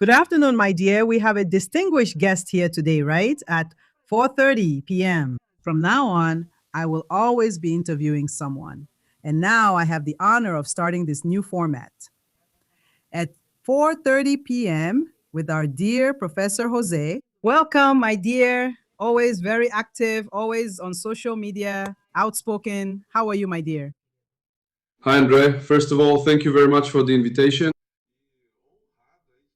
Good afternoon, my dear. We have a distinguished guest here today, right? At 4:30 p.m. From now on, I will always be interviewing someone. And now I have the honor of starting this new format. At 4:30 p.m. with our dear Professor Jose. Welcome, my dear. Always very active, always on social media, outspoken. How are you, my dear? Hi, Andre. First of all, thank you very much for the invitation.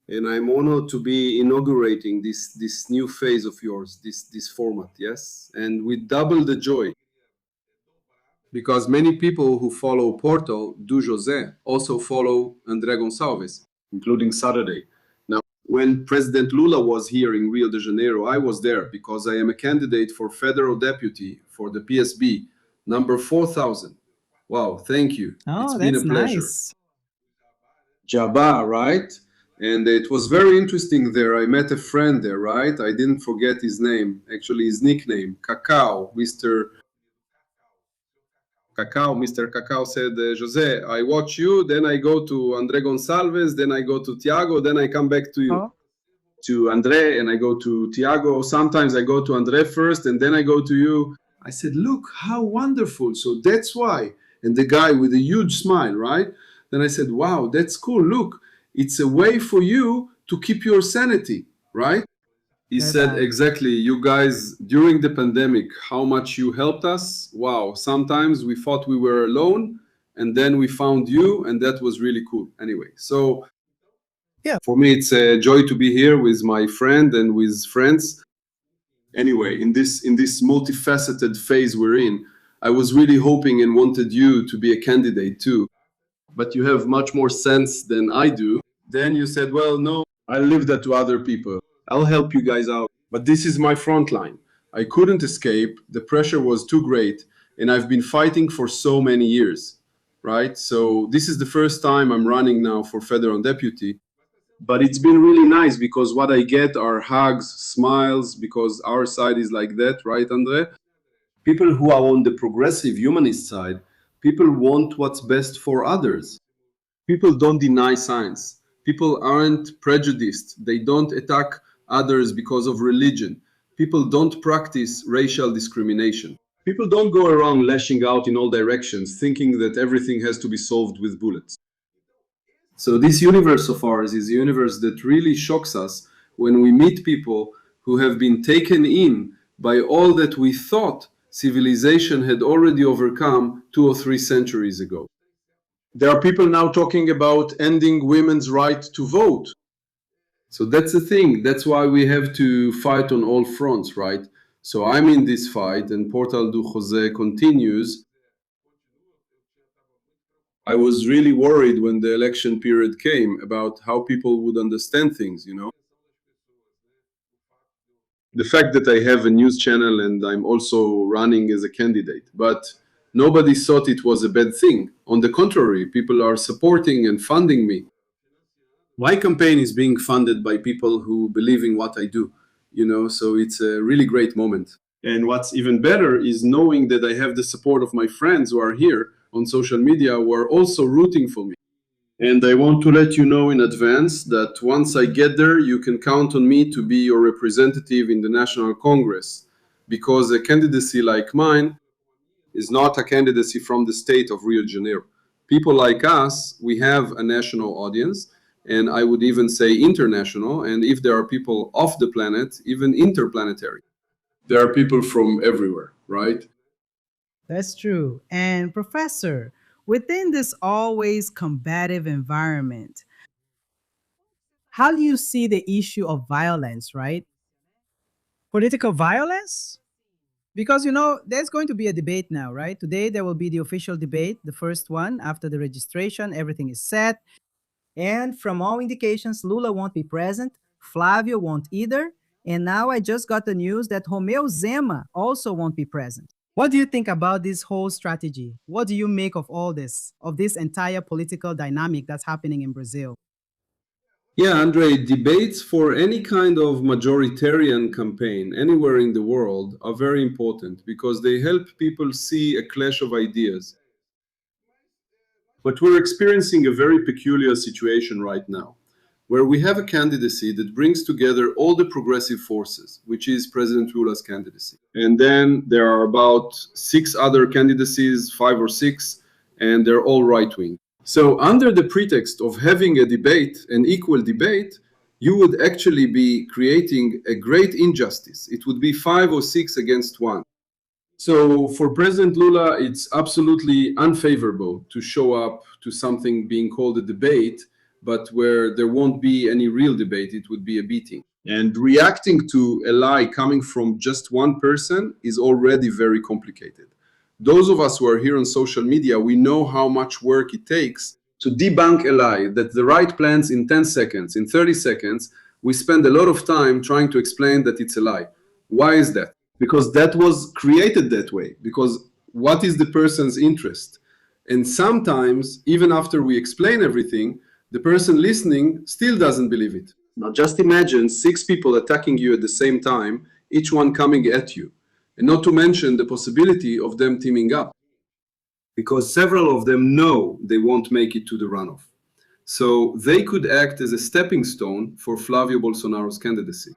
And I'm honored to be inaugurating this new phase of yours, this format, yes? And with double the joy. Because many people who follow Porto do José also follow André Gonçalves, including Saturday. Now, when President Lula was here in Rio de Janeiro, I was there because I am a candidate for federal deputy for the PSB, number 4,000. Wow, thank you. It's Oh, been a that's pleasure. nice. Jabba, right? And it was very interesting there. I met a friend there, right? I didn't forget his name, actually his nickname, Cacao, Mr. Cacao. Mr. Cacao said, Jose, I watch you, then I go to André Gonçalves, then I go to Tiago, then I come back to you. Oh, To André, and I go to Tiago. Sometimes I go to André first, and then I go to you. I said, look, how wonderful. So that's why. And the guy with a huge smile, right? Then I said, wow, that's cool. Look, it's a way for you to keep your sanity, right? He very said, bad. exactly, you guys, during the pandemic, how much you helped us. Wow, sometimes we thought we were alone, and then we found you, and that was really cool. Anyway, so Yeah. for me, it's a joy to be here with my friend and with friends. Anyway, in this multifaceted phase we're in, I was really hoping and wanted you to be a candidate too. But you have much more sense than I do. Then you said, well, no, I'll leave that to other people. I'll help you guys out. But this is my front line. I couldn't escape. The pressure was too great. And I've been fighting for so many years, right? So this is the first time I'm running now for federal deputy. But it's been really nice because what I get are hugs, smiles, because our side is like that, right, Andre? People who are on the progressive humanist side, people want what's best for others. People don't deny science. People aren't prejudiced. They don't attack others because of religion. People don't practice racial discrimination. People don't go around lashing out in all directions, thinking that everything has to be solved with bullets. So this universe of ours is a universe that really shocks us when we meet people who have been taken in by all that we thought civilization had already overcome 2 or 3 centuries ago. There are people now talking about ending women's right to vote. So that's the thing. That's why we have to fight on all fronts, right? So I'm in this fight, and Portal do Jose continues. I was really worried when the election period came about how people would understand things, you know. The fact that I have a news channel and I'm also running as a candidate, but nobody thought it was a bad thing. On the contrary, people are supporting and funding me. My campaign is being funded by people who believe in what I do, you know, so it's a really great moment. And what's even better is knowing that I have the support of my friends who are here on social media who are also rooting for me. And I want to let you know in advance that once I get there, you can count on me to be your representative in the National Congress, because a candidacy like mine is not a candidacy from the state of Rio de Janeiro. People like us, we have a national audience, and I would even say international, and if there are people off the planet, even interplanetary. There are people from everywhere, right? That's true. And Professor, within this always combative environment, how do you see the issue of violence, right? Political violence? Because, there's going to be a debate now, right? Today, there will be the official debate, the first one after the registration. Everything is set. And from all indications, Lula won't be present. Flavio won't either. And now I just got the news that Romeu Zema also won't be present. What do you think about this whole strategy? What do you make of all this, of this entire political dynamic that's happening in Brazil? Yeah, Andre, debates for any kind of majoritarian campaign anywhere in the world are very important because they help people see a clash of ideas. But we're experiencing a very peculiar situation right now. where we have a candidacy that brings together all the progressive forces, which is President Lula's candidacy. And then there are about six other candidacies, five or six, and they're all right wing. So, under the pretext of having a debate, an equal debate, you would actually be creating a great injustice. It would be five or six against one. So for President Lula, it's absolutely unfavorable to show up to something being called a debate, but where there won't be any real debate, it would be a beating. And reacting to a lie coming from just one person is already very complicated. Those of us who are here on social media, we know how much work it takes to debunk a lie that the right plans in 10 seconds, in 30 seconds. We spend a lot of time trying to explain that it's a lie. Why is that? Because that was created that way. Because what is the person's interest? And sometimes, even after we explain everything, the person listening still doesn't believe it. Now, just imagine six people attacking you at the same time, each one coming at you. And not to mention the possibility of them teaming up, because several of them know they won't make it to the runoff. So they could act as a stepping stone for Flavio Bolsonaro's candidacy.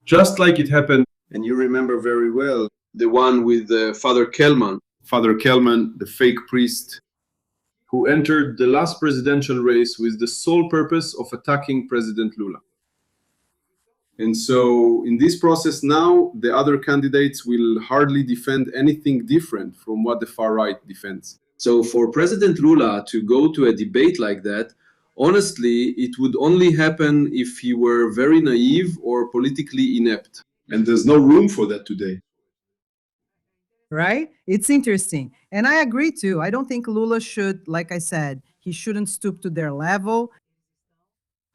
Just like it happened, and you remember very well, the one with Father Kelman. Father Kelman, the fake priest, who entered the last presidential race with the sole purpose of attacking President Lula. And so, in this process now, the other candidates will hardly defend anything different from what the far right defends. So, for President Lula to go to a debate like that, honestly, it would only happen if he were very naive or politically inept. And there's no room for that today. Right? It's interesting. And I agree too. I don't think Lula should, like I said, he shouldn't stoop to their level.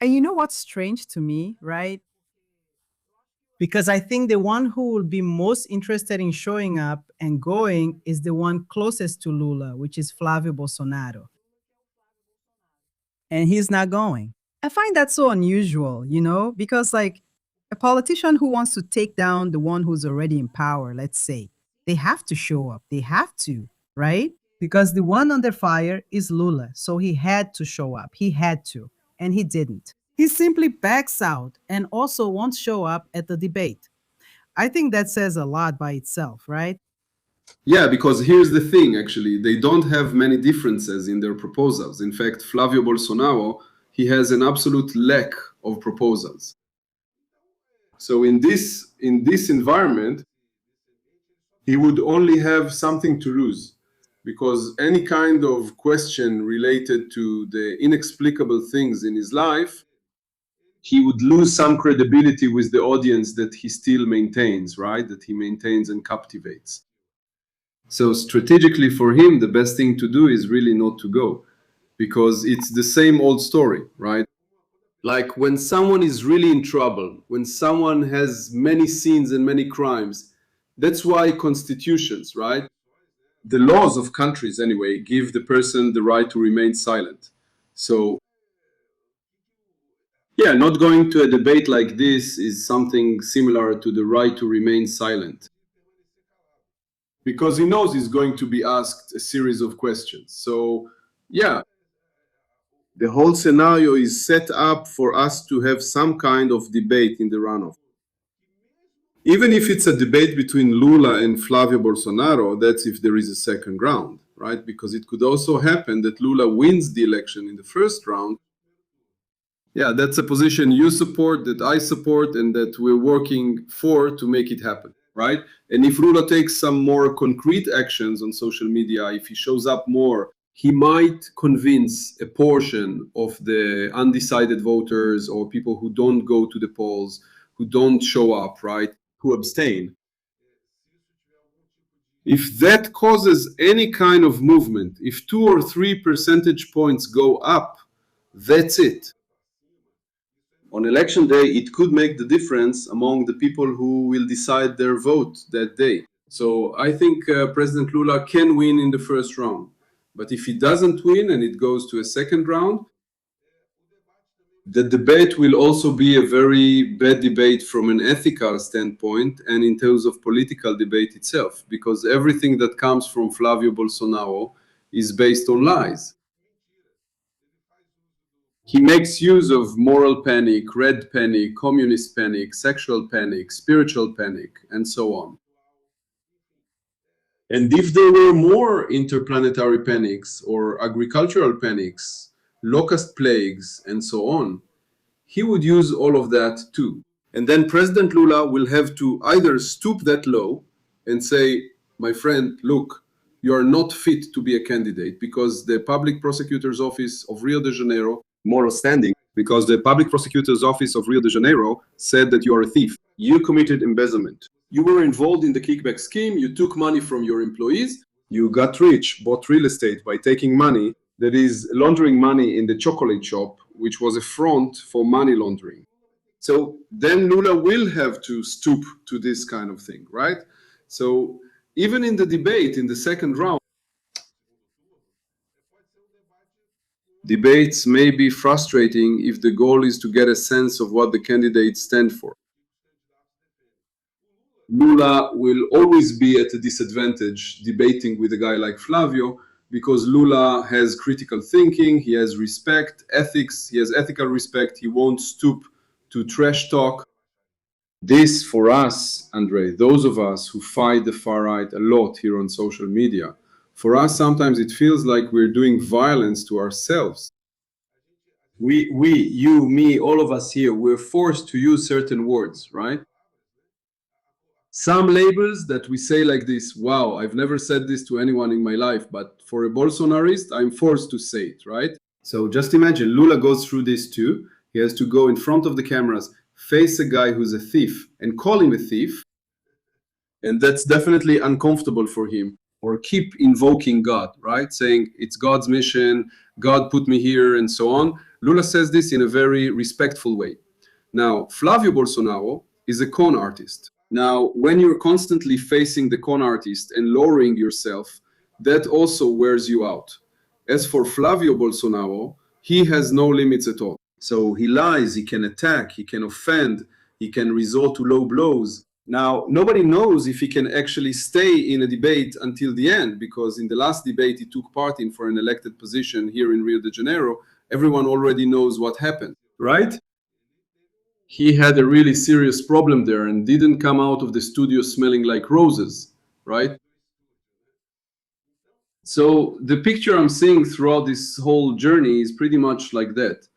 And you know what's strange to me, right? Because I think the one who will be most interested in showing up and going is the one closest to Lula, which is Flavio Bolsonaro. And he's not going. I find that so unusual, because like a politician who wants to take down the one who's already in power, let's say, they have to show up. They have to, right? Because the one under fire is Lula. So he had to show up. He had to. And he didn't. He simply backs out and also won't show up at the debate. I think that says a lot by itself, right? Yeah, because here's the thing actually, they don't have many differences in their proposals. In fact, Flavio Bolsonaro, he has an absolute lack of proposals. So in this environment, he would only have something to lose, because any kind of question related to the inexplicable things in his life, he would lose some credibility with the audience that he still maintains, right? That he maintains and captivates. So strategically for him, the best thing to do is really not to go, because it's the same old story, right? Like when someone is really in trouble, when someone has many sins and many crimes, that's why constitutions, right? The laws of countries, anyway, give the person the right to remain silent. So, yeah, not going to a debate like this is something similar to the right to remain silent, because he knows he's going to be asked a series of questions. So, yeah, the whole scenario is set up for us to have some kind of debate in the runoff. Even if it's a debate between Lula and Flavio Bolsonaro, that's if there is a second round, right? Because it could also happen that Lula wins the election in the first round. Yeah, that's a position you support, that I support, and that we're working for to make it happen, right? And if Lula takes some more concrete actions on social media, if he shows up more, he might convince a portion of the undecided voters or people who don't go to the polls, who don't show up, right? Who abstain. If that causes any kind of movement, if 2 or 3 percentage points go up, that's it. On election day, it could make the difference among the people who will decide their vote that day. So I think President Lula can win in the first round. But if he doesn't win and it goes to a second round, the debate will also be a very bad debate from an ethical standpoint and in terms of political debate itself, because everything that comes from Flavio Bolsonaro is based on lies. He makes use of moral panic, red panic, communist panic, sexual panic, spiritual panic, and so on. And if there were more interplanetary panics or agricultural panics, locust plagues, and so on, he would use all of that too. And then President Lula will have to either stoop that low and say, my friend, look, you are not fit to be a candidate because the public prosecutor's office of Rio de Janeiro, moral standing, because the public prosecutor's office of Rio de Janeiro said that you are a thief. You committed embezzlement. You were involved in the kickback scheme. You took money from your employees. You got rich, bought real estate by taking money, that is, laundering money in the chocolate shop, which was a front for money laundering. So then Lula will have to stoop to this kind of thing, right? So even in the debate in the second round, debates may be frustrating if the goal is to get a sense of what the candidates stand for. Lula will always be at a disadvantage debating with a guy like Flavio because Lula has critical thinking, he has respect, ethics, he has ethical respect, he won't stoop to trash talk. This for us, Andre, those of us who fight the far right a lot here on social media, for us sometimes it feels like we're doing violence to ourselves. You, me, all of us here, we're forced to use certain words, right? Some labels that we say like this, wow, I've never said this to anyone in my life, but for a Bolsonarist, I'm forced to say it, right? So just imagine Lula goes through this too. He has to go in front of the cameras, face a guy who's a thief, and call him a thief. And that's definitely uncomfortable for him. Or keep invoking God, right? Saying it's God's mission, God put me here, and so on. Lula says this in a very respectful way. Now, Flavio Bolsonaro is a con artist. Now, when you're constantly facing the con artist and lowering yourself, that also wears you out. As for Flavio Bolsonaro, he has no limits at all. So he lies, he can attack, he can offend, he can resort to low blows. Now, nobody knows if he can actually stay in a debate until the end, because in the last debate he took part in for an elected position here in Rio de Janeiro, everyone already knows what happened, right? He had a really serious problem there and didn't come out of the studio smelling like roses, right? So the picture I'm seeing throughout this whole journey is pretty much like that.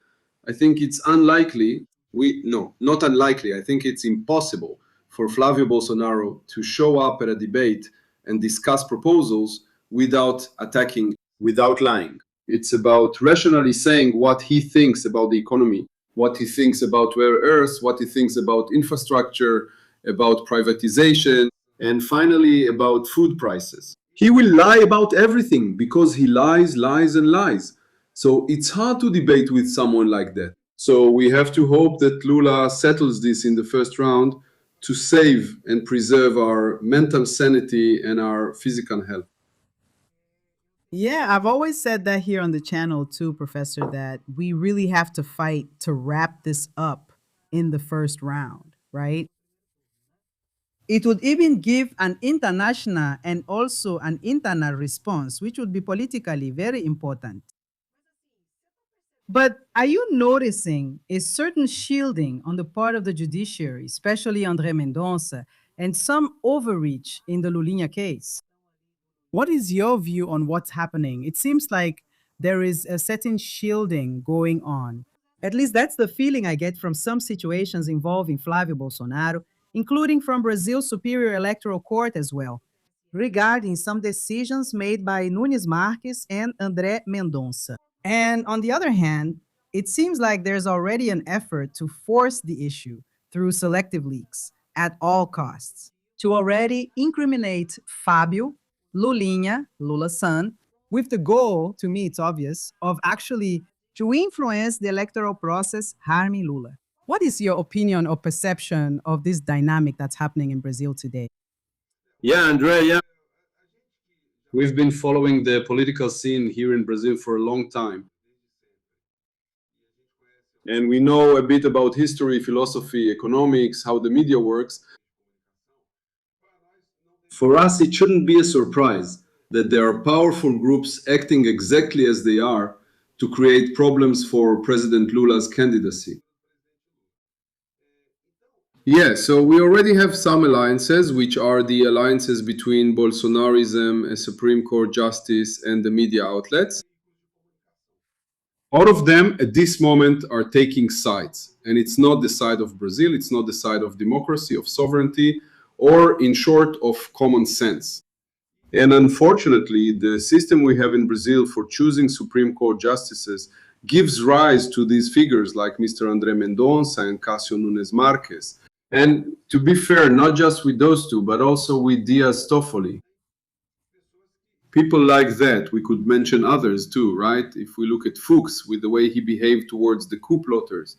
I think it's unlikely, not unlikely, I think it's impossible for Flavio Bolsonaro to show up at a debate and discuss proposals without attacking, without lying. It's about rationally saying what he thinks about the economy, what he thinks about rare earths, what he thinks about infrastructure, about privatization, and finally about food prices. He will lie about everything because he lies, lies, and lies. So it's hard to debate with someone like that. So we have to hope that Lula settles this in the first round to save and preserve our mental sanity and our physical health. Yeah, I've always said that here on the channel too, Professor, that we really have to fight to wrap this up in the first round, right? It would even give an international and also an internal response, which would be politically very important. But are you noticing a certain shielding on the part of the judiciary, especially André Mendonça, and some overreach in the Lulinha case? What is your view on what's happening? It seems like there is a certain shielding going on. At least that's the feeling I get from some situations involving Flávio Bolsonaro, including from Brazil's Superior Electoral Court as well, regarding some decisions made by Nunes Marques and André Mendonça. And on the other hand, it seems like there's already an effort to force the issue through selective leaks at all costs to already incriminate Fábio, Lulinha, Lula's son, with the goal, to me it's obvious, of actually to influence the electoral process harming Lula. What is your opinion or perception of this dynamic that's happening in Brazil today? Yeah, Andrea, yeah. We've been following the political scene here in Brazil for a long time. And we know a bit about history, philosophy, economics, how the media works. For us, it shouldn't be a surprise that there are powerful groups acting exactly as they are to create problems for President Lula's candidacy. Yeah, so we already have some alliances, which are the alliances between Bolsonarism, a Supreme Court justice, and the media outlets. All of them at this moment are taking sides. And it's not the side of Brazil, it's not the side of democracy, of sovereignty, or in short, of common sense. And unfortunately, the system we have in Brazil for choosing Supreme Court justices gives rise to these figures like Mr. André Mendonça and Cássio Nunes Marques. And to be fair, not just with those two, but also with Diaz Toffoli. People like that, we could mention others too, right? If we look at Fuchs with the way he behaved towards the coup plotters,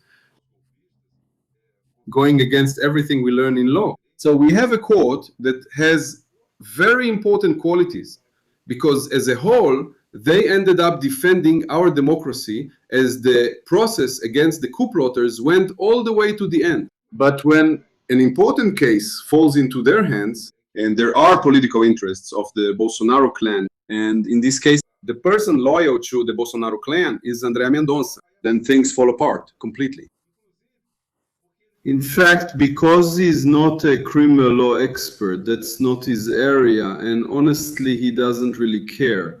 going against everything we learn in law. So we have a court that has very important qualities because, as a whole, they ended up defending our democracy as the process against the coup plotters went all the way to the end. But when an important case falls into their hands, and there are political interests of the Bolsonaro clan, and in this case, the person loyal to the Bolsonaro clan is André Mendonça, then things fall apart completely. In fact, because he's not a criminal law expert, that's not his area, and honestly, he doesn't really care.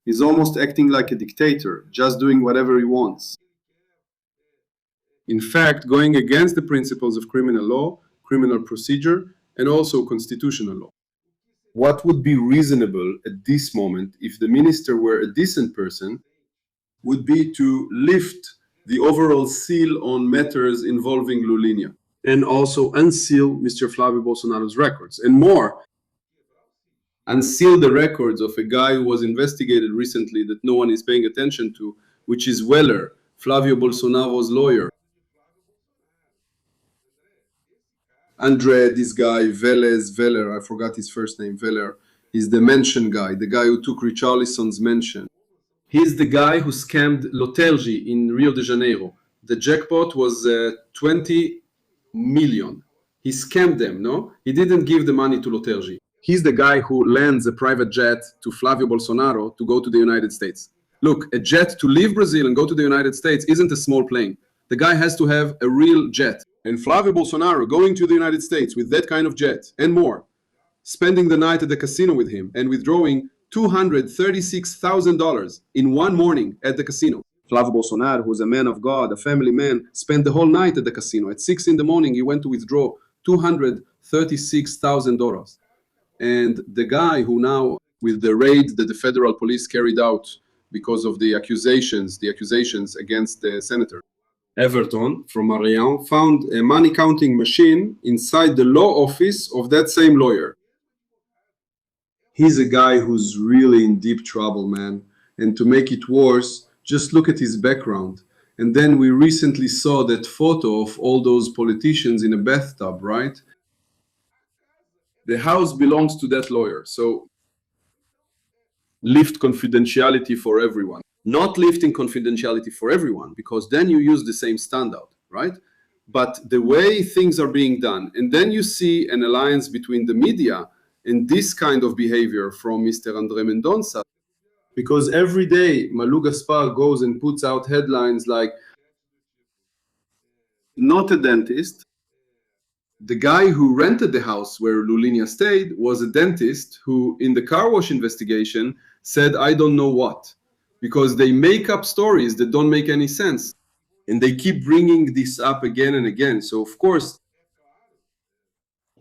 He's almost acting like a dictator, just doing whatever he wants. In fact, going against the principles of criminal law, criminal procedure, and also constitutional law. What would be reasonable at this moment if the minister were a decent person would be to lift the overall seal on matters involving Lulinha and also unseal Mr. Flavio Bolsonaro's records. And more, unseal the records of a guy who was investigated recently that no one is paying attention to, which is Weller, Flavio Bolsonaro's lawyer. Andre, this guy, Veller, I forgot his first name, Veller, he's the mansion guy, the guy who took Richarlison's mansion. He's the guy who scammed Lotergi in Rio de Janeiro. The jackpot was 20 million. He scammed them, no? He didn't give the money to Lotergi. He's the guy who lends a private jet to Flavio Bolsonaro to go to the United States. Look, a jet to leave Brazil and go to the United States isn't a small plane. The guy has to have a real jet. And Flavio Bolsonaro going to the United States with that kind of jet and more, spending the night at the casino with him and withdrawing $236,000 in one morning at the casino. Flavio Bolsonaro, who's a man of God, a family man, spent the whole night at the casino. At 6 in the morning, he went to withdraw $236,000. And the guy who now, with the raid that the federal police carried out because of the accusations against the senator, Everton from Marianne, found a money counting machine inside the law office of that same lawyer. He's a guy who's really in deep trouble, man. And to make it worse, just look at his background. And then we recently saw that photo of all those politicians in a bathtub, right? The house belongs to that lawyer. So lift confidentiality for everyone. Not lifting confidentiality for everyone, because then you use the same standard, right? But the way things are being done, and then you see an alliance between the media and this kind of behavior from Mr. André Mendonça, because every day Malu Gaspar goes and puts out headlines like, not a dentist. The guy who rented the house where Lulinia stayed was a dentist who, in the car wash investigation, said, I don't know what, because they make up stories that don't make any sense. And they keep bringing this up again and again. So, of course,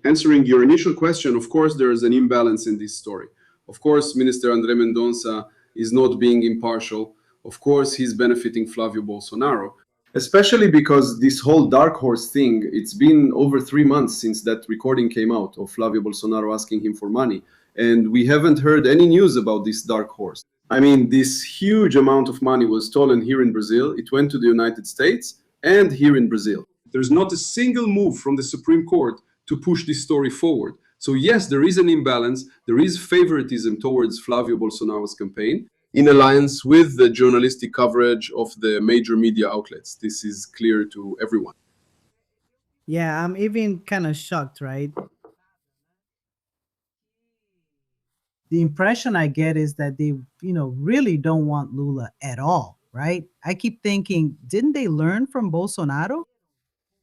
answering your initial question, of course, there is an imbalance in this story. Of course, Minister André Mendonça is not being impartial. Of course, he's benefiting Flavio Bolsonaro, especially because this whole dark horse thing, it's been over 3 months since that recording came out of Flavio Bolsonaro asking him for money. And we haven't heard any news about this dark horse. I mean, this huge amount of money was stolen here in Brazil. It went to the United States and here in Brazil. There's not a single move from the Supreme Court to push this story forward. So, yes, there is an imbalance. There is favoritism towards Flavio Bolsonaro's campaign in alliance with the journalistic coverage of the major media outlets. This is clear to everyone. Yeah, I'm even kind of shocked, right? The impression I get is that they, really don't want Lula at all, right? I keep thinking, didn't they learn from Bolsonaro?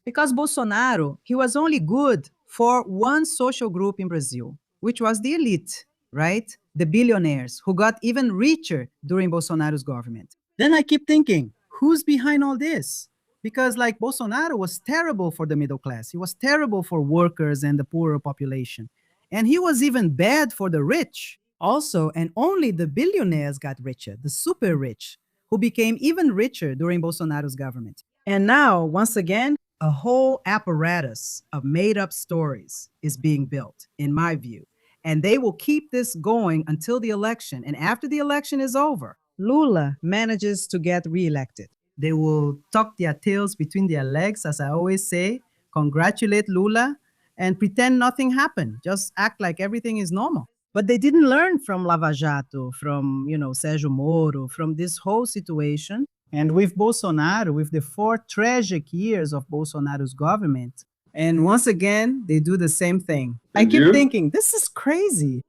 Because Bolsonaro, he was only good for one social group in Brazil, which was the elite, right? The billionaires who got even richer during Bolsonaro's government. Then I keep thinking, who's behind all this? Because, like, Bolsonaro was terrible for the middle class, he was terrible for workers and the poorer population. And he was even bad for the rich. Also, and only the billionaires got richer, the super rich, who became even richer during Bolsonaro's government. And now, once again, a whole apparatus of made up stories is being built, in my view. And they will keep this going until the election. And after the election is over, Lula manages to get reelected. They will tuck their tails between their legs, as I always say, congratulate Lula, and pretend nothing happened. Just act like everything is normal. But they didn't learn from Lava Jato, from, Sergio Moro, from this whole situation. And with Bolsonaro, with the 4 tragic years of Bolsonaro's government, and once again, they do the same thing. I And keep you? thinking, this is crazy.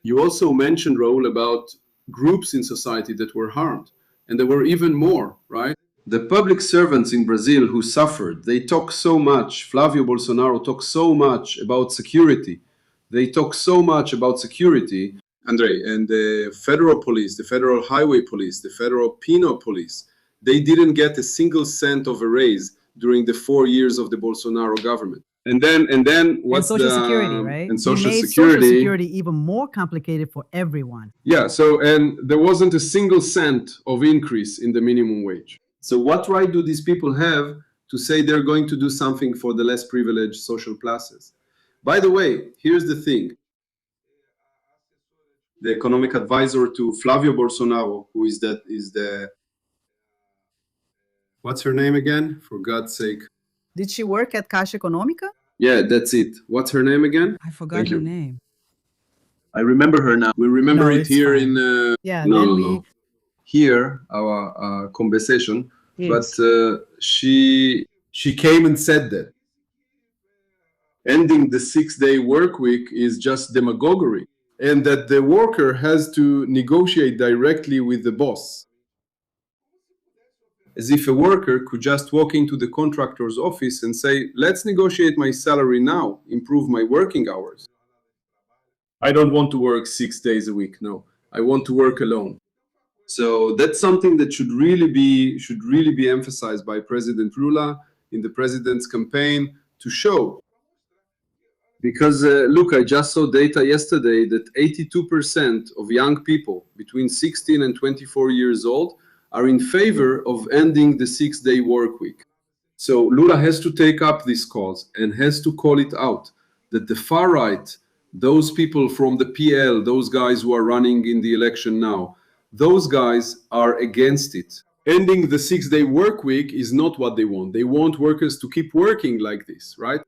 You also mentioned, Raul, about groups in society that were harmed. And there were even more, right? The public servants in Brazil who suffered, they talk so much. Flavio Bolsonaro talks so much about security. They talk so much about security, Andre, and the federal police, the federal highway police, the federal penal police, they didn't get a single cent of a raise during the 4 years of the Bolsonaro government. And then And what's Social the Security, right? and He social made Social security? Security even more complicated for everyone. Yeah, so and there wasn't a single cent of increase in the minimum wage. So what right do these people have to say they're going to do something for the less privileged social classes? By the way, here's the thing. The economic advisor to Flavio Bolsonaro, who is the what's her name again? For God's sake. Did she work at Caixa Econômica? Yeah, that's it. What's her name again? I forgot Thank her you. name. I remember her now. We remember No, it it's here in fine. Yeah, no, then no, we. no. Here our conversation, but Yes. she came and said that ending the 6 day work week is just demagoguery, and that the worker has to negotiate directly with the boss, as if a worker could just walk into the contractor's office and say, let's negotiate my salary now, improve my working hours. I don't want to work 6 days a week. No, I want to work alone. So that's something that should really be emphasized by President Lula in the president's campaign to show. Because look, I just saw data yesterday that 82% of young people between 16 and 24 years old are in favor of ending the 6 day work week. So Lula has to take up this cause and has to call it out that the far right, those people from the PL, those guys who are running in the election now, those guys are against it. Ending the 6 day work week is not what they want. They want workers to keep working like this, right?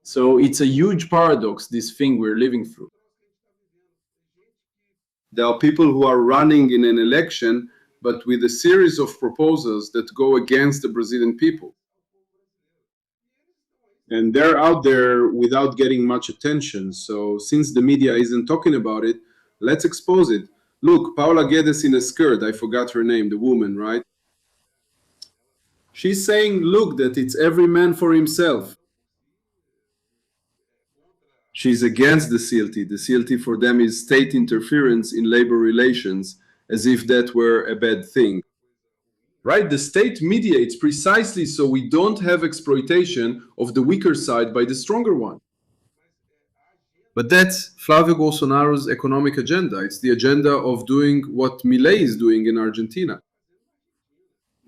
So it's a huge paradox, this thing we're living through. There are people who are running in an election, but with a series of proposals that go against the Brazilian people. And they're out there without getting much attention. So since the media isn't talking about it, let's expose it. Look, Paula Guedes in a skirt, I forgot her name, the woman, right? She's saying, look, that it's every man for himself. She's against the CLT. The CLT for them is state interference in labor relations, as if that were a bad thing. Right? The state mediates precisely so we don't have exploitation of the weaker side by the stronger one. But that's Flavio Bolsonaro's economic agenda. It's the agenda of doing what Milei is doing in Argentina.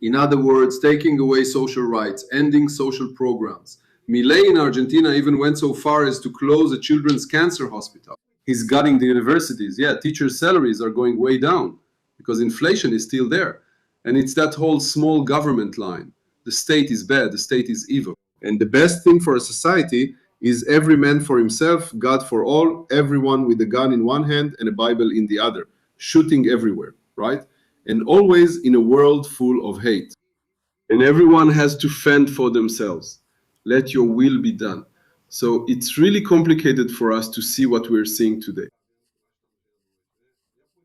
In other words, taking away social rights, ending social programs. Milei in Argentina even went so far as to close a children's cancer hospital. He's gutting the universities. Yeah, teachers' salaries are going way down because inflation is still there. And it's that whole small government line. The state is bad, the state is evil. And the best thing for a society is every man for himself, God for all, everyone with a gun in one hand and a Bible in the other, shooting everywhere, right? And always in a world full of hate. And everyone has to fend for themselves. Let your will be done. So it's really complicated for us to see what we're seeing today.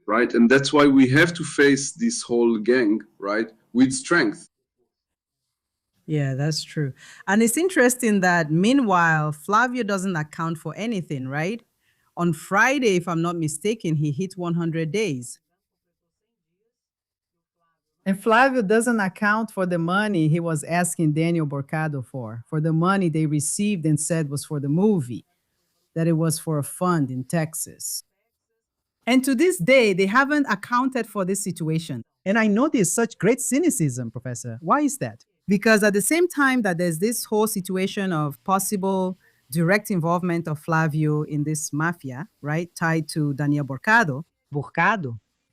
Right? And that's why we have to face this whole gang, right, with strength. Yeah, that's true. And it's interesting that meanwhile, Flavio doesn't account for anything, right? On Friday, if I'm not mistaken, he hit 100 days. And Flavio doesn't account for the money he was asking Daniel Borcado for the money they received and said was for the movie, that it was for a fund in Texas. And to this day, they haven't accounted for this situation. And I notice such great cynicism, Professor. Why is that? Because at the same time that there's this whole situation of possible direct involvement of Flavio in this mafia, right, tied to Daniel Borcado,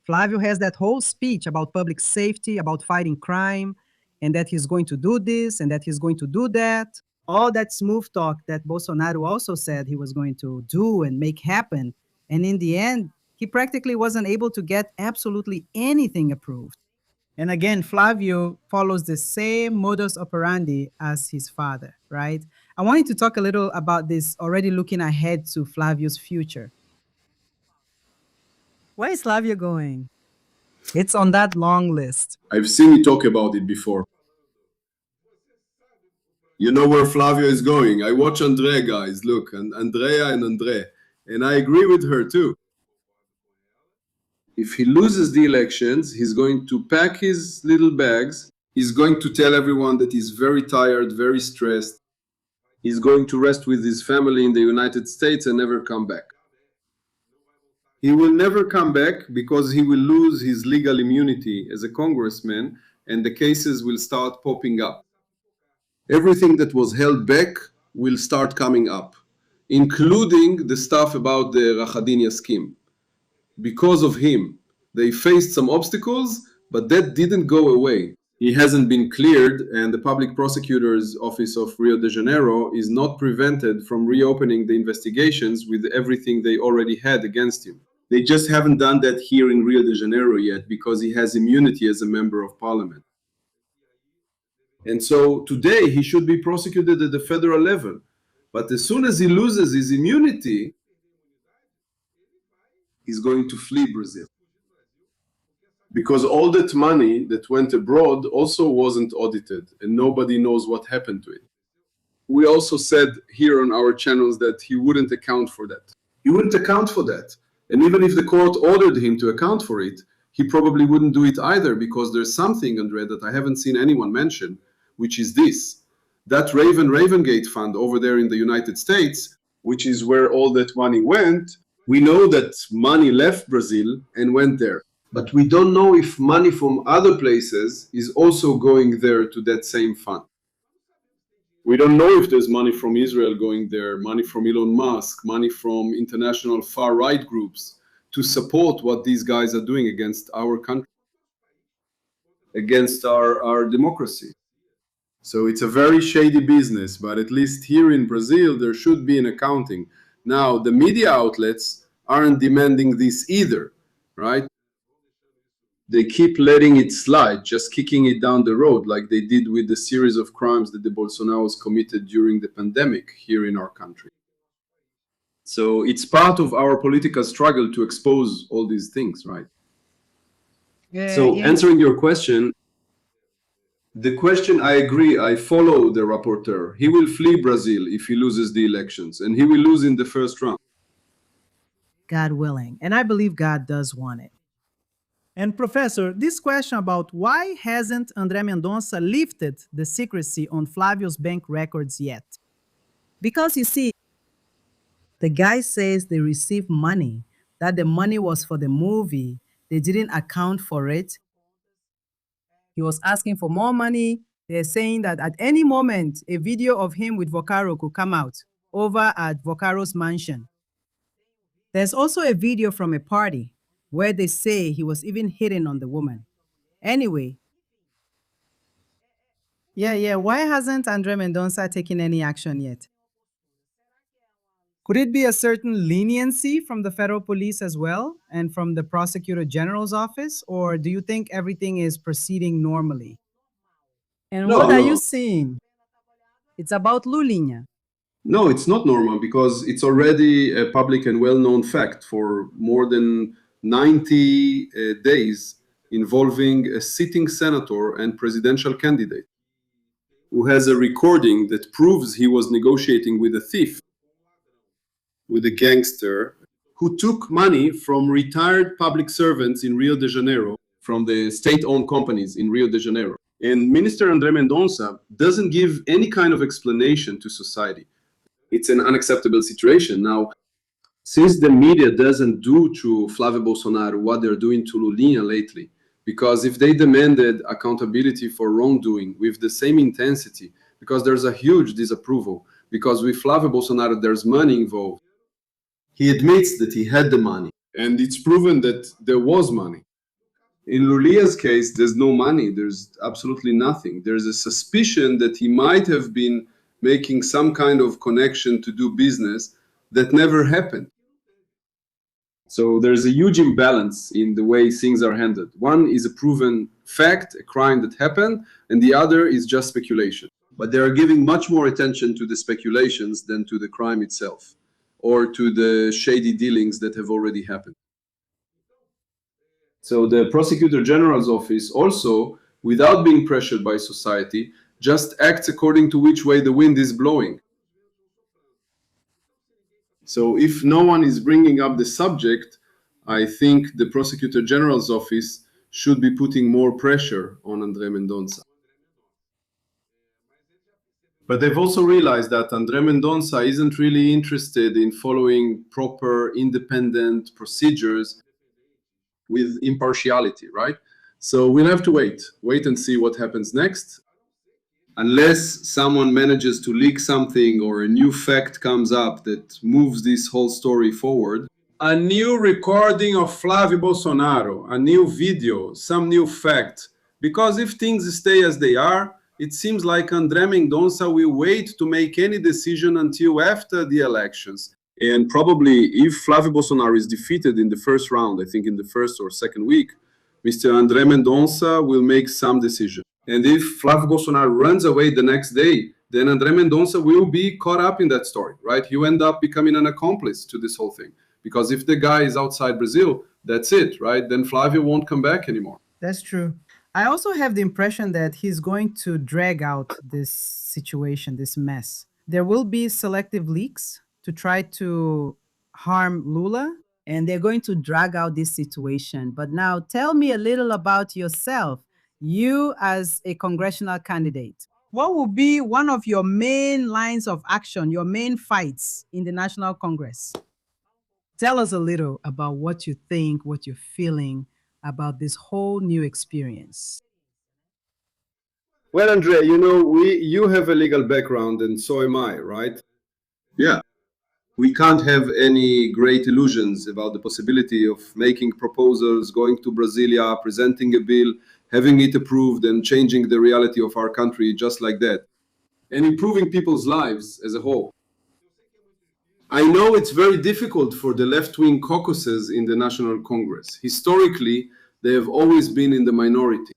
Flavio has that whole speech about public safety, about fighting crime, and that he's going to do this and that he's going to do that. All that smooth talk that Bolsonaro also said he was going to do and make happen. And in the end, he practically wasn't able to get absolutely anything approved. And again, Flavio follows the same modus operandi as his father, right? I wanted to talk a little about this, already looking ahead to Flavio's future. Where is Flavio going? It's on that long list. I've seen you talk about it before. You know where Flavio is going. I watch Andrea, guys. Look, and Andrea and Andre. And I agree with her too. If he loses the elections, he's going to pack his little bags. He's going to tell everyone that he's very tired, very stressed. He's going to rest with his family in the United States and never come back. He will never come back because he will lose his legal immunity as a congressman and the cases will start popping up. Everything that was held back will start coming up, including the stuff about the Rahadinia scheme. Because of him, they faced some obstacles, but that didn't go away. He hasn't been cleared, and the public prosecutor's office of Rio de Janeiro is not prevented from reopening the investigations with everything they already had against him. They just haven't done that here in Rio de Janeiro yet because he has immunity as a member of parliament. And so today he should be prosecuted at the federal level. But as soon as he loses his immunity, he's going to flee Brazil. Because all that money that went abroad also wasn't audited and nobody knows what happened to it. We also said here on our channels that he wouldn't account for that. He wouldn't account for that. And even if the court ordered him to account for it, he probably wouldn't do it either because there's something, Andre, that I haven't seen anyone mention, which is this. That Ravengate fund over there in the United States, which is where all that money went, we know that money left Brazil and went there. But we don't know if money from other places is also going there to that same fund. We don't know if there's money from Israel going there, money from Elon Musk, money from international far right groups to support what these guys are doing against our country, against our democracy. So it's a very shady business, but at least here in Brazil, there should be an accounting. Now, the media outlets aren't demanding this either, right? They keep letting it slide, just kicking it down the road, like they did with the series of crimes that the Bolsonaros committed during the pandemic here in our country. So it's part of our political struggle to expose all these things, right? So Yeah. answering your question, the question, I agree, I follow the rapporteur. He will flee Brazil if he loses the elections, and he will lose in the first round. God willing. And I believe God does want it. And Professor, this question about why hasn't André Mendonça lifted the secrecy on Flavio's bank records yet? Because you see, the guy says they received money, that the money was for the movie. They didn't account for it. He was asking for more money. They're saying that at any moment, a video of him with Vocaro could come out over at Vocaro's mansion. There's also a video from a party where they say he was even hitting on the woman. Anyway, yeah, why hasn't Andre Mendonça taken any action yet? Could it be a certain leniency from the federal police as well and from the prosecutor general's office? Or do you think everything is proceeding normally? And No, what are you no. seeing? It's about Lulinha. No, it's not normal because it's already a public and well known fact for more than 90 days involving a sitting senator and presidential candidate who has a recording that proves he was negotiating with a thief, with a gangster, who took money from retired public servants in Rio de Janeiro, from the state owned companies in Rio de Janeiro. And Minister André Mendonça doesn't give any kind of explanation to society. It's an unacceptable situation. Now, since the media doesn't do to Flávio Bolsonaro what they're doing to Lulinha lately, because if they demanded accountability for wrongdoing with the same intensity, because there's a huge disapproval, because with Flávio Bolsonaro there's money involved, he admits that he had the money, and it's proven that there was money. In Lulia's case, there's no money, there's absolutely nothing. There's a suspicion that he might have been making some kind of connection to do business that never happened. So there's a huge imbalance in the way things are handled. One is a proven fact, a crime that happened, and the other is just speculation. But they are giving much more attention to the speculations than to the crime itself or to the shady dealings that have already happened. So the Prosecutor General's office also, without being pressured by society, just acts according to which way the wind is blowing. So if no one is bringing up the subject, I think the Prosecutor General's office should be putting more pressure on André Mendonça. But they've also realized that André Mendonça isn't really interested in following proper independent procedures with impartiality, right? So we'll have to wait and see what happens next. Unless someone manages to leak something or a new fact comes up that moves this whole story forward. A new recording of Flávio Bolsonaro, a new video, some new fact. Because if things stay as they are, it seems like André Mendonça will wait to make any decision until after the elections. And probably if Flávio Bolsonaro is defeated in the first round, I think in the first or second week, Mr. André Mendonça will make some decision. And if Flávio Bolsonaro runs away the next day, then André Mendonça will be caught up in that story, right? He'll end up becoming an accomplice to this whole thing. Because if the guy is outside Brazil, that's it, right? Then Flávio won't come back anymore. That's true. I also have the impression that he's going to drag out this situation, this mess. There will be selective leaks to try to harm Lula, and they're going to drag out this situation. But now tell me a little about yourself. You, as a congressional candidate, what will be one of your main lines of action, your main fights in the National Congress? Tell us a little about what you think, what you're feeling about this whole new experience. Well, Andrea, you have a legal background and so am I, right? Yeah. We can't have any great illusions about the possibility of making proposals, going to Brasilia, presenting a bill, having it approved, and changing the reality of our country just like that, and improving people's lives as a whole. I know it's very difficult for the left wing caucuses in the National Congress. Historically, they have always been in the minority.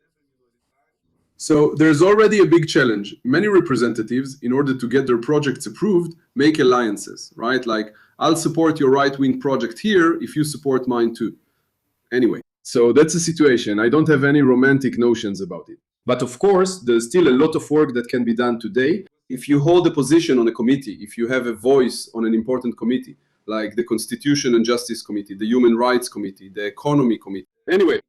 So there's already a big challenge. Many representatives, in order to get their projects approved, make alliances, right? Like, I'll support your right wing project here if you support mine too. Anyway, so that's the situation. I don't have any romantic notions about it. But of course, there's still a lot of work that can be done today. If you hold a position on a committee, if you have a voice on an important committee, like the Constitution and Justice Committee, the Human Rights Committee, the Economy Committee. Anyway,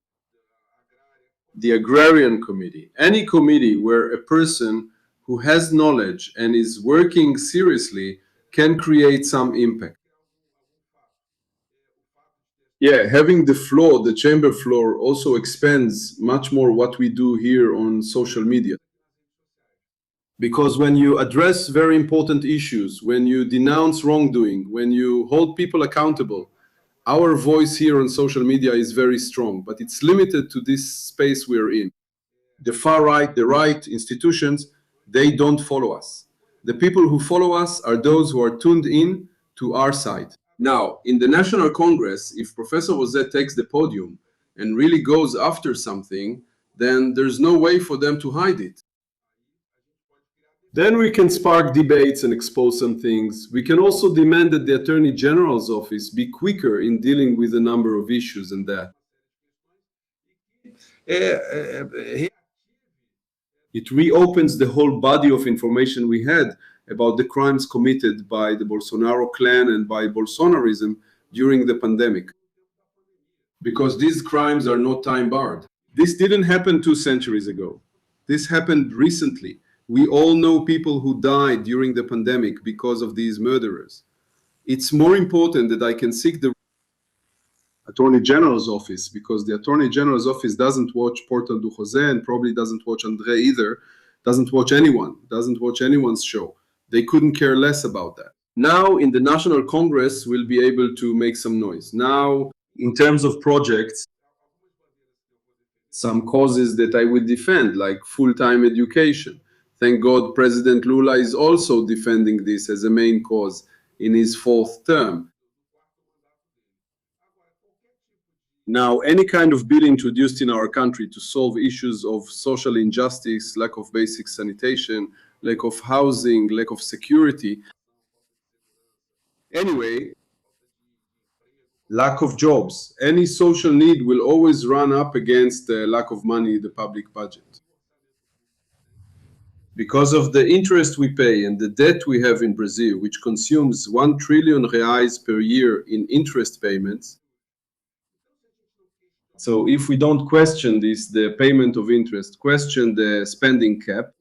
the agrarian committee, any committee where a person who has knowledge and is working seriously can create some impact. Yeah, having the floor, the chamber floor, also expands much more what we do here on social media. Because when you address very important issues, when you denounce wrongdoing, when you hold people accountable, our voice here on social media is very strong, but it's limited to this space we're in. The far right, the right institutions, they don't follow us. The people who follow us are those who are tuned in to our side. Now, in the National Congress, if Professor José takes the podium and really goes after something, then there's no way for them to hide it. Then we can spark debates and expose some things. We can also demand that the Attorney General's office be quicker in dealing with a number of issues and that. It reopens the whole body of information we had about the crimes committed by the Bolsonaro clan and by Bolsonarism during the pandemic. Because these crimes are not time barred. This didn't happen 2 centuries ago. This happened recently. We all know people who died during the pandemic because of these murderers. It's more important that I can seek the Attorney General's office, because the Attorney General's office doesn't watch Portal do José and probably doesn't watch Andre either, doesn't watch anyone, doesn't watch anyone's show. They couldn't care less about that. Now, in the National Congress, we'll be able to make some noise. Now, in terms of projects, some causes that I would defend, like full-time education. Thank God President Lula is also defending this as a main cause in his fourth term. Now, any kind of bill introduced in our country to solve issues of social injustice, lack of basic sanitation, lack of housing, lack of security, anyway, lack of jobs, any social need will always run up against the lack of money in the public budget. Because of the interest we pay and the debt we have in Brazil, which consumes 1 trillion reais per year in interest payments. So if we don't question this, the payment of interest, question the spending cap,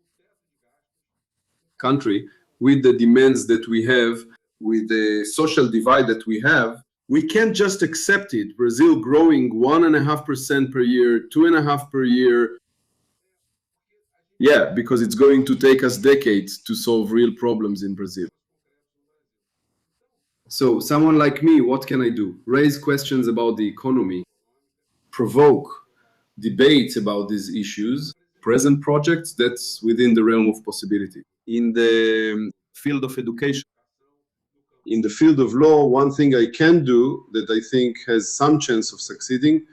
country, with the demands that we have, with the social divide that we have, we can't just accept it. Brazil growing 1.5% per year, 2.5% per year. Yeah, because it's going to take us decades to solve real problems in Brazil. So, someone like me, what can I do? Raise questions about the economy, provoke debates about these issues, present projects, that's within the realm of possibility. In the field of education, in the field of law, one thing I can do that I think has some chance of succeeding,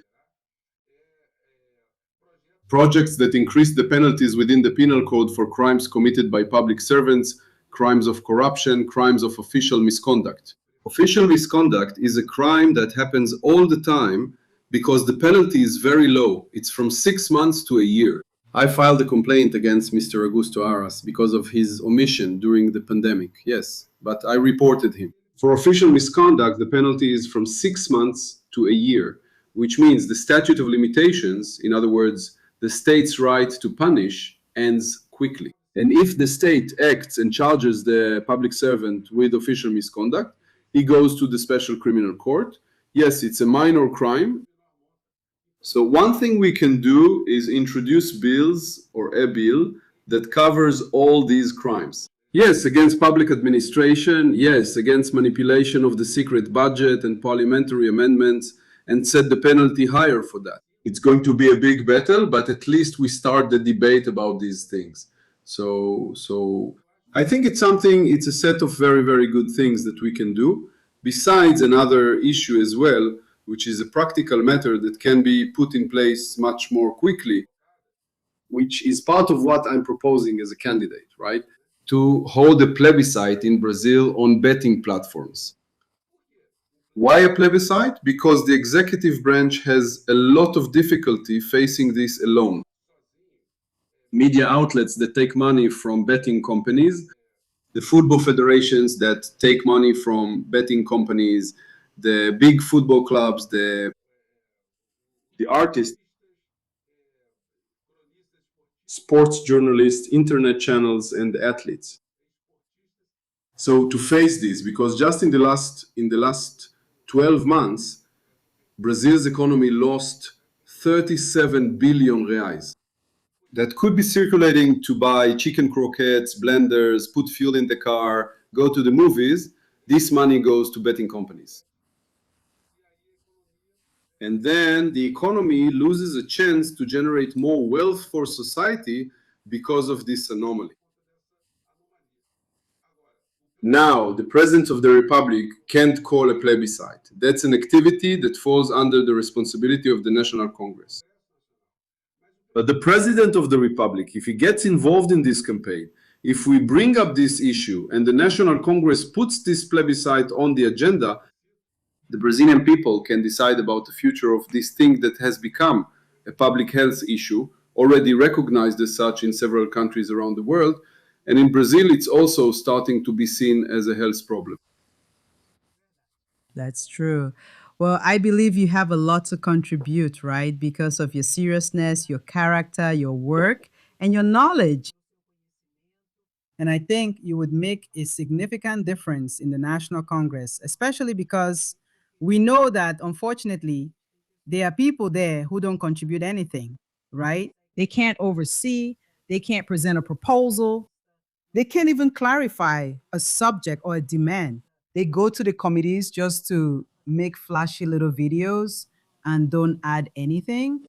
projects that increase the penalties within the penal code for crimes committed by public servants, crimes of corruption, crimes of official misconduct. Official misconduct is a crime that happens all the time because the penalty is very low. It's from 6 months to a year. I filed a complaint against Mr. Augusto Aras because of his omission during the pandemic. Yes, but I reported him. For official misconduct, the penalty is from 6 months to a year, which means the statute of limitations, in other words, the state's right to punish, ends quickly. And if the state acts and charges the public servant with official misconduct, he goes to the special criminal court. Yes, it's a minor crime. So one thing we can do is introduce bills or a bill that covers all these crimes. Yes, against public administration. Yes, against manipulation of the secret budget and parliamentary amendments, and set the penalty higher for that. It's going to be a big battle, but at least we start the debate about these things. So I think it's a set of very, very good things that we can do. Besides another issue as well, which is a practical matter that can be put in place much more quickly, which is part of what I'm proposing as a candidate, right? To hold a plebiscite in Brazil on betting platforms. Why a plebiscite? Because the executive branch has a lot of difficulty facing this alone. Media outlets that take money from betting companies, the football federations that take money from betting companies, the big football clubs, the artists, sports journalists, internet channels, and athletes. So to face this, because just in the last 12 months, Brazil's economy lost 37 billion reais. That could be circulating to buy chicken croquettes, blenders, put fuel in the car, go to the movies. This money goes to betting companies. And then the economy loses a chance to generate more wealth for society because of this anomaly. Now, the President of the Republic can't call a plebiscite. That's an activity that falls under the responsibility of the National Congress. But the President of the Republic, if he gets involved in this campaign, If we bring up this issue and the National Congress puts this plebiscite on the agenda, the Brazilian people can decide about the future of this thing that has become a public health issue, already recognized as such in several countries around the world. And in Brazil, it's also starting to be seen as a health problem. That's true. Well, I believe you have a lot to contribute, right? Because of your seriousness, your character, your work, and your knowledge. And I think you would make a significant difference in the National Congress, especially because we know that unfortunately, there are people there who don't contribute anything, right? They can't oversee, they can't present a proposal, they can't even clarify a subject or a demand. They go to the committees just to make flashy little videos and don't add anything.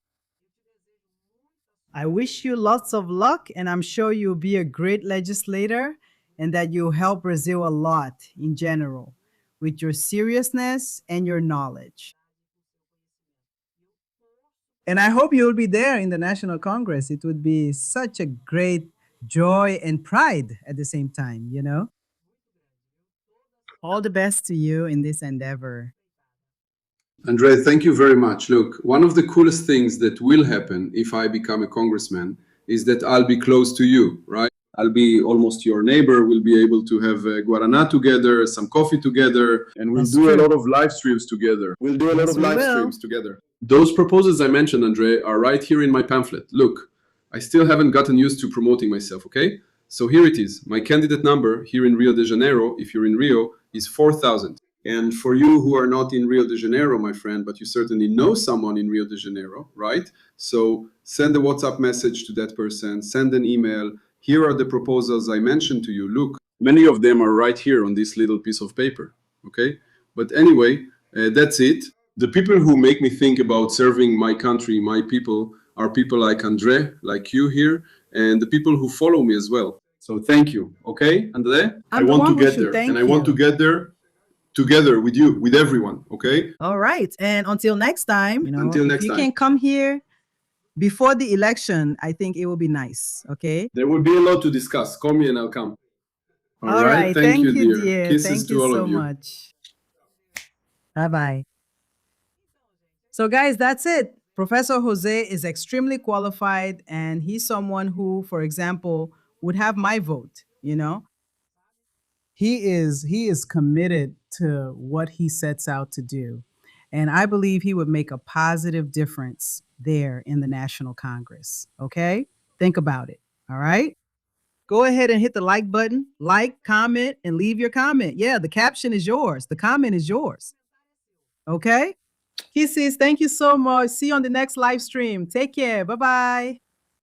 I wish you lots of luck, and I'm sure you'll be a great legislator and that you'll help Brazil a lot in general with your seriousness and your knowledge. And I hope you'll be there in the National Congress. It would be such a great joy and pride at the same time, you know? All the best to you in this endeavor. Andre, thank you very much. Look, one of the coolest things that will happen if I become a congressman is that I'll be close to you, right? I'll be almost your neighbor. We'll be able to have guarana together, some coffee together, and we'll That's do a true. lot of live streams together. We'll do a lot Yes, of we live will. streams together. Those proposals I mentioned, Andre, are right here in my pamphlet. Look, I still haven't gotten used to promoting myself, okay? So here it is. My candidate number here in Rio de Janeiro, if you're in Rio, is 4,000. And for you who are not in Rio de Janeiro, my friend, but you certainly know someone in Rio de Janeiro, right? So send a WhatsApp message to that person, send an email. Here are the proposals I mentioned to you. Look, many of them are right here on this little piece of paper, okay? But anyway, that's it. The people who make me think about serving my country, my people, are people like Andre, like you here, and the people who follow me as well. So thank you, okay, Andre? I I'm the want to one who get should there, and I thank want to you. get there together with you, with everyone. Okay. All right. And until next time, Until if next you time. can come here before the election, I think it will be nice. Okay. There will be a lot to discuss. Call me and I'll come. All All right. right. Thank Thank you, you, dear. dear. Kisses Thank you to all so of you. much. Bye bye. So, guys, that's it. Professor Jose is extremely qualified, and he's someone who, for example, would have my vote, you know? He is committed to what he sets out to do. And I believe he would make a positive difference there in the National Congress. Okay? Think about it. All right? Go ahead and hit the like button, like, comment, and leave your comment. Yeah, the caption is yours. The comment is yours. Okay? Kisses, thank you so much. See you on the next live stream. Take care. Bye bye.